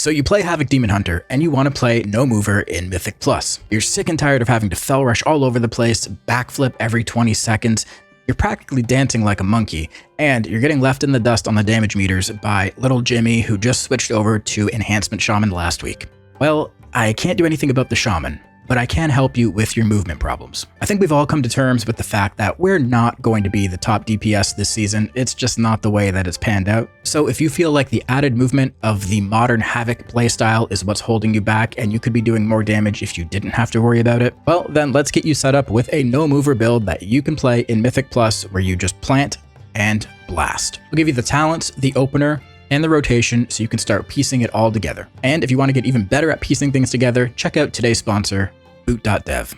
So you play Havoc Demon Hunter and you want to play No Mover in Mythic Plus. You're sick and tired of having to fell rush all over the place, backflip every 20 seconds. You're practically dancing like a monkey, and you're getting left in the dust on the damage meters by little Jimmy, who just switched over to Enhancement Shaman last week. Well, I can't do anything about the Shaman, but I can help you with your movement problems. I think we've all come to terms with the fact that we're not going to be the top DPS this season. It's just not the way that it's panned out. So if you feel like the added movement of the modern Havoc playstyle is what's holding you back and you could be doing more damage if you didn't have to worry about it, well, then let's get you set up with a no mover build that you can play in Mythic Plus, where you just plant and blast. We'll give you the talents, the opener, and the rotation so you can start piecing it all together. And if you want to get even better at piecing things together, check out today's sponsor, Boot.dev.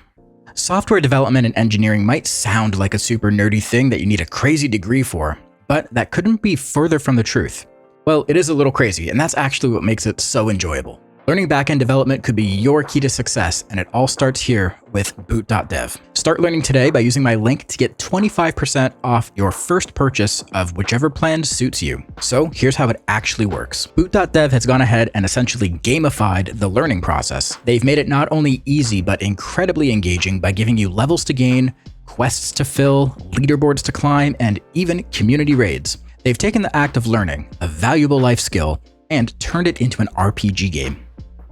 Software development and engineering might sound like a super nerdy thing that you need a crazy degree for, but that couldn't be further from the truth. Well, it is a little crazy, and that's actually what makes it so enjoyable. Learning backend development could be your key to success, and it all starts here with Boot.dev. Start learning today by using my link to get 25% off your first purchase of whichever plan suits you. So here's how it actually works. Boot.dev has gone ahead and essentially gamified the learning process. They've made it not only easy, but incredibly engaging by giving you levels to gain, quests to fill, leaderboards to climb, and even community raids. They've taken the act of learning, a valuable life skill, and turned it into an RPG game.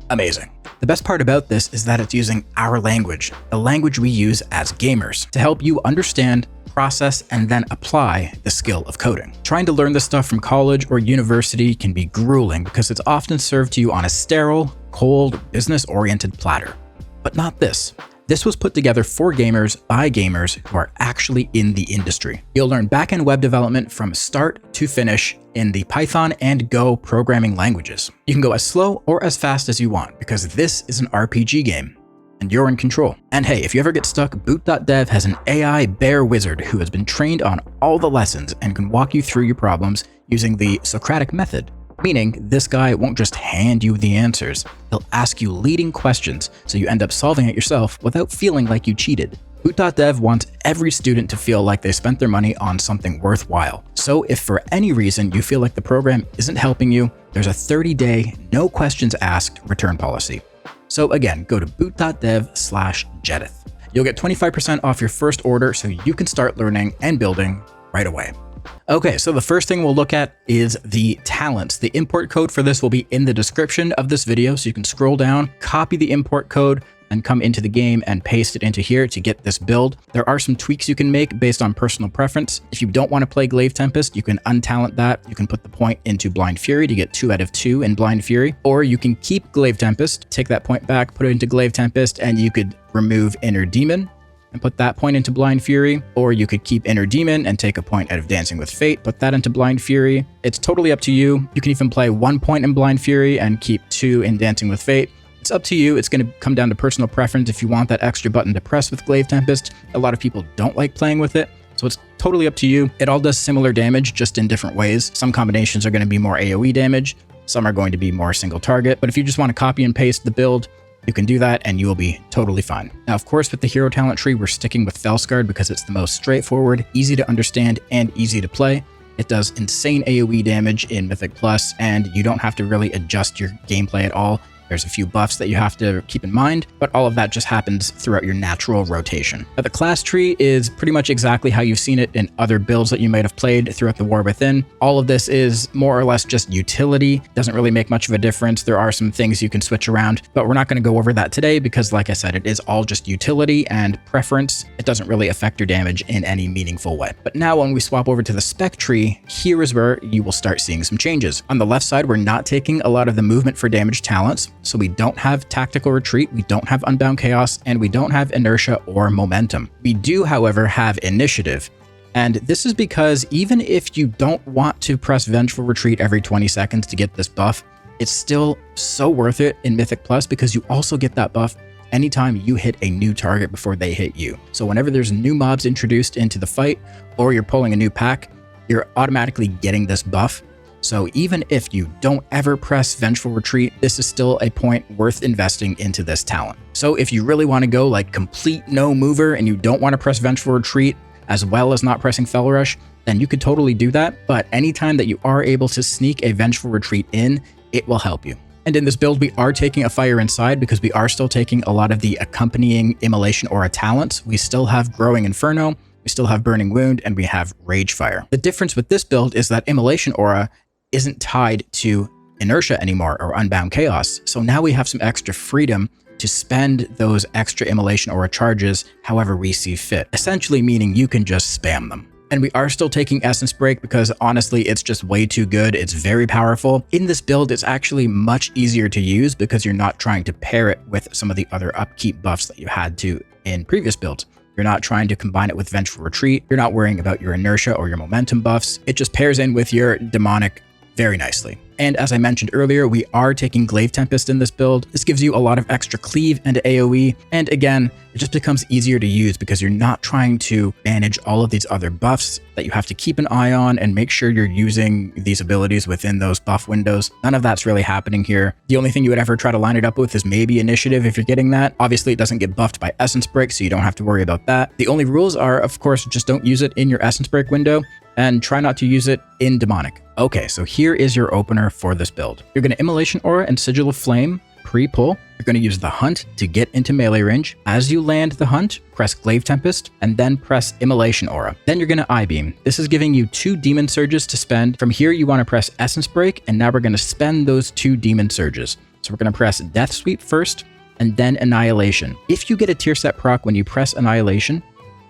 Amazing. The best part about this is that it's using our language, the language we use as gamers, to help you understand, process, and then apply the skill of coding. Trying to learn this stuff from college or university can be grueling because it's often served to you on a sterile, cold, business-oriented platter. But not this. This was put together for gamers by gamers who are actually in the industry. You'll learn backend web development from start to finish in the Python and Go programming languages. You can go as slow or as fast as you want because this is an RPG game and you're in control. And hey, if you ever get stuck, Boot.dev has an AI bear wizard who has been trained on all the lessons and can walk you through your problems using the Socratic method. Meaning, this guy won't just hand you the answers, he'll ask you leading questions so you end up solving it yourself without feeling like you cheated. Boot.dev wants every student to feel like they spent their money on something worthwhile. So if for any reason you feel like the program isn't helping you, there's a 30-day, no questions asked return policy. So again, go to boot.dev/Jedith. You'll get 25% off your first order so you can start learning and building right away. Okay, so the first thing we'll look at is the talents. The import code for this will be in the description of this video, so you can scroll down, copy the import code, and come into the game and paste it into here to get this build. There are some tweaks you can make based on personal preference. If you don't want to play Glaive Tempest, you can untalent that. You can put the point into Blind Fury to get 2 out of 2 in Blind Fury, or you can keep Glaive Tempest, take that point back, put it into Glaive Tempest, and you could remove Inner Demon and put that point into Blind Fury, or you could keep Inner Demon and take a point out of Dancing with Fate, put that into Blind Fury. It's totally up to you. You can even play 1 point in Blind Fury and keep 2 in Dancing with Fate. It's up to you. It's going to come down to personal preference if you want that extra button to press with Glaive Tempest. A lot of people don't like playing with it, so it's totally up to you. It all does similar damage, just in different ways. Some combinations are going to be more AoE damage, some are going to be more single target, but if you just want to copy and paste the build, you can do that and you will be totally fine. Now, of course, with the hero talent tree, we're sticking with Felsguard because it's the most straightforward, easy to understand, and easy to play. It does insane AoE damage in Mythic Plus, and you don't have to really adjust your gameplay at all. There's a few buffs that you have to keep in mind, but all of that just happens throughout your natural rotation. Now, the class tree is pretty much exactly how you've seen it in other builds that you might have played throughout the War Within. All of this is more or less just utility. Doesn't really make much of a difference. There are some things you can switch around, but we're not going to go over that today because, like I said, it is all just utility and preference. It doesn't really affect your damage in any meaningful way. But now when we swap over to the spec tree, here is where you will start seeing some changes. On the left side, we're not taking a lot of the movement for damage talents. So we don't have Tactical Retreat, we don't have Unbound Chaos, and we don't have Inertia or Momentum. We do, however, have Initiative. And this is because even if you don't want to press Vengeful Retreat every 20 seconds to get this buff, it's still so worth it in Mythic Plus because you also get that buff anytime you hit a new target before they hit you. So whenever there's new mobs introduced into the fight, or you're pulling a new pack, you're automatically getting this buff. So even if you don't ever press Vengeful Retreat, this is still a point worth investing into this talent. So if you really want to go like complete no mover and you don't want to press Vengeful Retreat as well as not pressing Fell Rush, then you could totally do that. But anytime that you are able to sneak a Vengeful Retreat in, it will help you. And in this build, we are taking a fire inside because we are still taking a lot of the accompanying Immolation Aura talents. We still have Growing Inferno, we still have Burning Wound, and we have Rage Fire. The difference with this build is that Immolation Aura isn't tied to Inertia anymore or Unbound Chaos. So now we have some extra freedom to spend those extra Immolation Aura charges however we see fit. Essentially meaning you can just spam them. And we are still taking Essence Break because honestly, it's just way too good. It's very powerful. In this build, it's actually much easier to use because you're not trying to pair it with some of the other upkeep buffs that you had to in previous builds. You're not trying to combine it with Vengeful Retreat. You're not worrying about your inertia or your momentum buffs. It just pairs in with your demonic very nicely. And as I mentioned earlier, we are taking Glaive Tempest in this build. This gives you a lot of extra cleave and AoE. And again, it just becomes easier to use because you're not trying to manage all of these other buffs that you have to keep an eye on and make sure you're using these abilities within those buff windows. None of that's really happening here. The only thing you would ever try to line it up with is maybe Initiative if you're getting that. Obviously, it doesn't get buffed by Essence Break, so you don't have to worry about that. The only rules are, of course, just don't use it in your Essence Break window and try not to use it in Demonic. Okay, so here is your opener for this build. You're going to Immolation Aura and Sigil of Flame pre-pull. You're going to use the Hunt to get into melee range. As you land the Hunt, press Glaive Tempest and then press Immolation Aura. Then you're going to I-Beam. This is giving you 2 Demon Surges to spend. From here, you want to press Essence Break, and now we're going to spend those 2 Demon Surges. So we're going to press Death Sweep first and then Annihilation. If you get a tier set proc when you press Annihilation,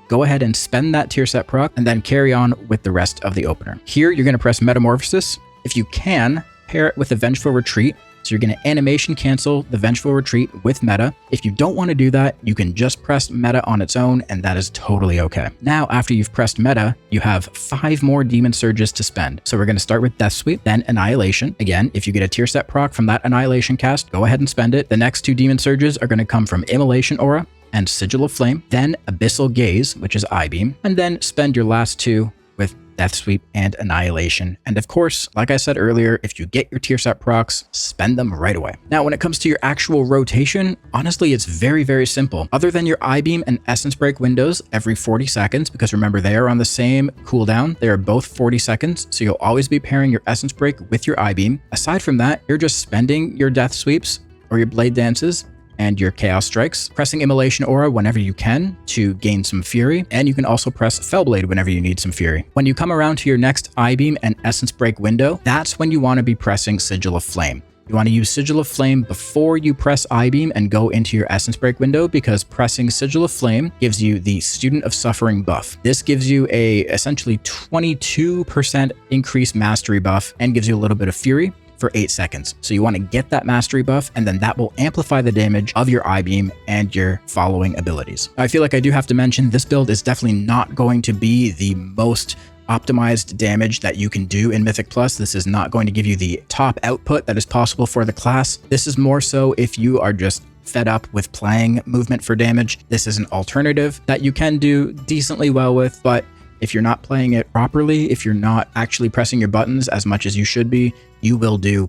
go ahead and spend that tier set proc and then carry on with the rest of the opener. Here, you're going to press Metamorphosis. If you can, pair it with a Vengeful Retreat. So you're going to animation cancel the Vengeful Retreat with meta. If you don't want to do that, you can just press meta on its own, and that is totally okay. Now, after you've pressed meta, you have 5 more Demon Surges to spend. So we're going to start with Death Sweep, then Annihilation. Again, if you get a tier set proc from that Annihilation cast, go ahead and spend it. The next 2 Demon Surges are going to come from Immolation Aura and Sigil of Flame, then Abyssal Gaze, which is I-Beam, and then spend your last 2 with Death Sweep and Annihilation. And of course, like I said earlier, if you get your tier set procs, spend them right away. Now, when it comes to your actual rotation, honestly, it's very, very simple. Other than your I-Beam and Essence Break windows every 40 seconds, because remember, they are on the same cooldown. They are both 40 seconds, so you'll always be pairing your Essence Break with your I-Beam. Aside from that, you're just spending your Death Sweeps or your Blade Dances and your Chaos Strikes, pressing Immolation Aura whenever you can to gain some Fury, and you can also press Fellblade whenever you need some Fury. When you come around to your next I-Beam and Essence Break window, that's when you want to be pressing Sigil of Flame. You want to use Sigil of Flame before you press I-Beam and go into your Essence Break window, because pressing Sigil of Flame gives you the Student of Suffering buff. This gives you a essentially 22% increased mastery buff and gives you a little bit of Fury for 8 seconds. So you want to get that mastery buff, and then that will amplify the damage of your I-Beam and your following abilities. I feel like I do have to mention this build is definitely not going to be the most optimized damage that you can do in Mythic Plus. This is not going to give you the top output that is possible for the class. This is more so if you are just fed up with playing movement for damage. This is an alternative that you can do decently well with, but if you're not playing it properly, if you're not actually pressing your buttons as much as you should be, you will do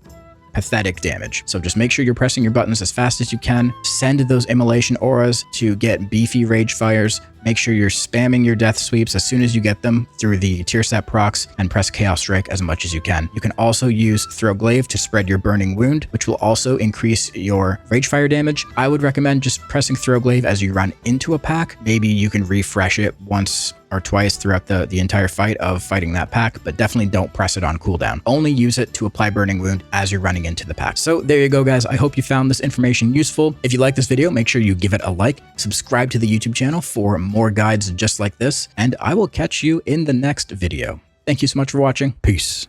pathetic damage. So just make sure you're pressing your buttons as fast as you can. Send those Immolation Auras to get beefy Rage Fires. Make sure you're spamming your Death Sweeps as soon as you get them through the tier set procs, and press Chaos Strike as much as you can. You can also use Throw Glaive to spread your Burning Wound, which will also increase your Rage Fire damage. I would recommend just pressing Throw Glaive as you run into a pack. Maybe you can refresh it once or twice throughout the entire fight of fighting that pack, but definitely don't press it on cooldown. Only use it to apply Burning Wound as you're running into the pack. So there you go, guys. I hope you found this information useful. If you like this video, make sure you give it a like, subscribe to the YouTube channel for more guides just like this, and I will catch you in the next video. Thank you so much for watching. Peace.